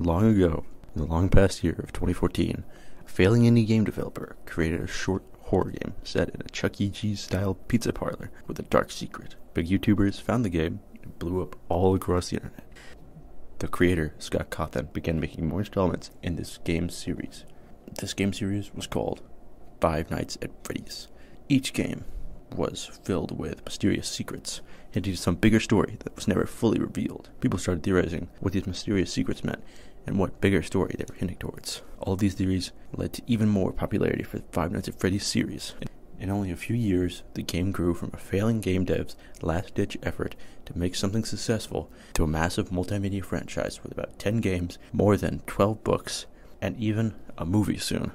Long ago, in the long past year of 2014, a failing indie game developer created a short horror game set in a Chuck E. Cheese-style pizza parlor with a dark secret. Big YouTubers found the game and blew up all across the internet. The creator, Scott Cawthon, began making more installments in this game series. This game series was called Five Nights at Freddy's. Each game was filled with mysterious secrets, hinting to some bigger story that was never fully revealed. People started theorizing what these mysterious secrets meant and what bigger story they were hinting towards. All of these theories led to even more popularity for the Five Nights at Freddy's series. In only a few years, the game grew from a failing game dev's last-ditch effort to make something successful to a massive multimedia franchise with about 10 games, more than 12 books, and even a movie soon.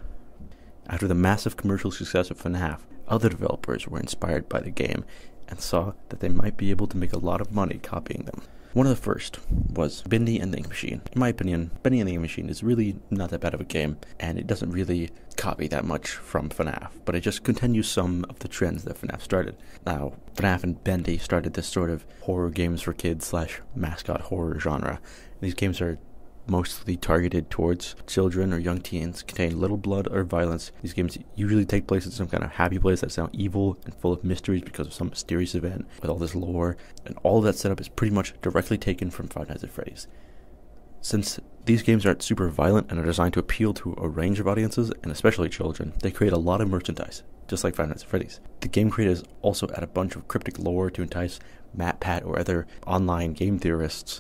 After the massive commercial success of FNAF, other developers were inspired by the game and saw that they might be able to make a lot of money copying them. One of the first was Bendy and the Ink Machine. In my opinion, Bendy and the Ink Machine is really not that bad of a game, and it doesn't really copy that much from FNAF, but it just continues some of the trends that FNAF started. Now, FNAF and Bendy started this sort of horror games for kids / mascot horror genre. These games are mostly targeted towards children or young teens, contain little blood or violence. These games usually take place in some kind of happy place that sound evil and full of mysteries because of some mysterious event with all this lore, and all of that setup is pretty much directly taken from Five Nights at Freddy's. Since these games aren't super violent and are designed to appeal to a range of audiences, and especially children, they create a lot of merchandise, just like Five Nights at Freddy's. The game creators also add a bunch of cryptic lore to entice MatPat or other online game theorists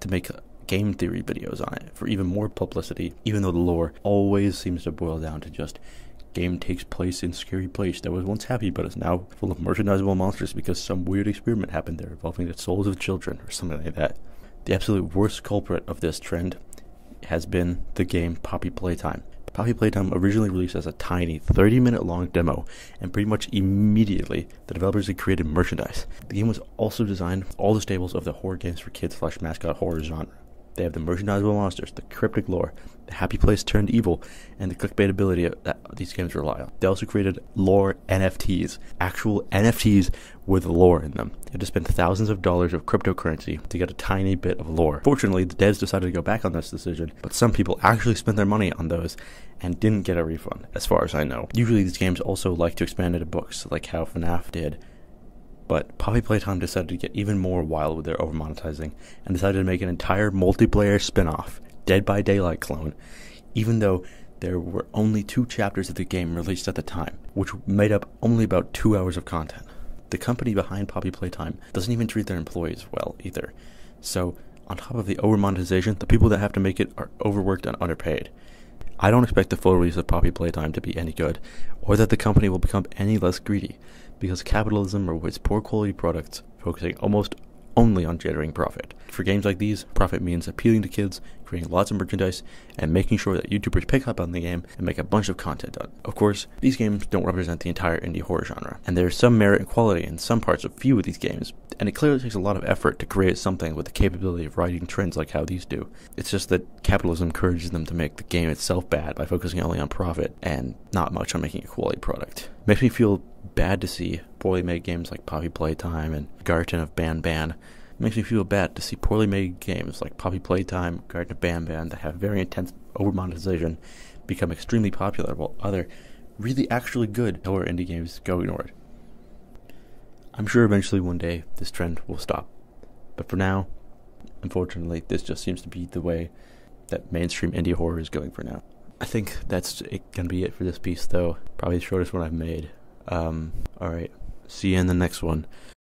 to make game theory videos on it for even more publicity, even though the lore always seems to boil down to just game takes place in scary place that was once happy but is now full of merchandisable monsters because some weird experiment happened there involving the souls of children or something like that. The absolute worst culprit of this trend has been the game Poppy Playtime. Poppy Playtime originally released as a tiny 30-minute long demo, and pretty much immediately the developers had created merchandise. The game was also designed with all the staples of the horror games for kids / mascot horror genre. They have the merchandisable monsters, the cryptic lore, the happy place turned evil, and the clickbaitability that these games rely on. They also created lore NFTs, actual NFTs with lore in them. You had to spend thousands of dollars of cryptocurrency to get a tiny bit of lore. Fortunately, the devs decided to go back on this decision, but some people actually spent their money on those and didn't get a refund, as far as I know. Usually these games also like to expand into books, like how FNAF did. But Poppy Playtime decided to get even more wild with their over-monetizing and decided to make an entire multiplayer spin-off, Dead by Daylight clone, even though there were only 2 chapters of the game released at the time, which made up only about 2 hours of content. The company behind Poppy Playtime doesn't even treat their employees well either. So, on top of the over-monetization, the people that have to make it are overworked and underpaid. I don't expect the full release of Poppy Playtime to be any good, or that the company will become any less greedy, because capitalism rewards poor quality products, focusing almost only on generating profit. For games like these, profit means appealing to kids, creating lots of merchandise, and making sure that YouTubers pick up on the game and make a bunch of content on it. Of course, these games don't represent the entire indie horror genre, and there is some merit and quality in some parts of few of these games, and it clearly takes a lot of effort to create something with the capability of riding trends like how these do. It's just that capitalism encourages them to make the game itself bad by focusing only on profit and not much on making a quality product. It makes me feel bad to see poorly made games like Poppy Playtime and Garten of Banban. It makes me feel bad to see poorly made games like Poppy Playtime, Garten of Banban that have very intense over-monetization become extremely popular, while other really actually good horror indie games go ignored. I'm sure eventually one day this trend will stop, but for now, unfortunately, this just seems to be the way that mainstream indie horror is going for now. I think that's gonna be it for this piece, though. Probably the shortest one I've made. Alright, see you in the next one.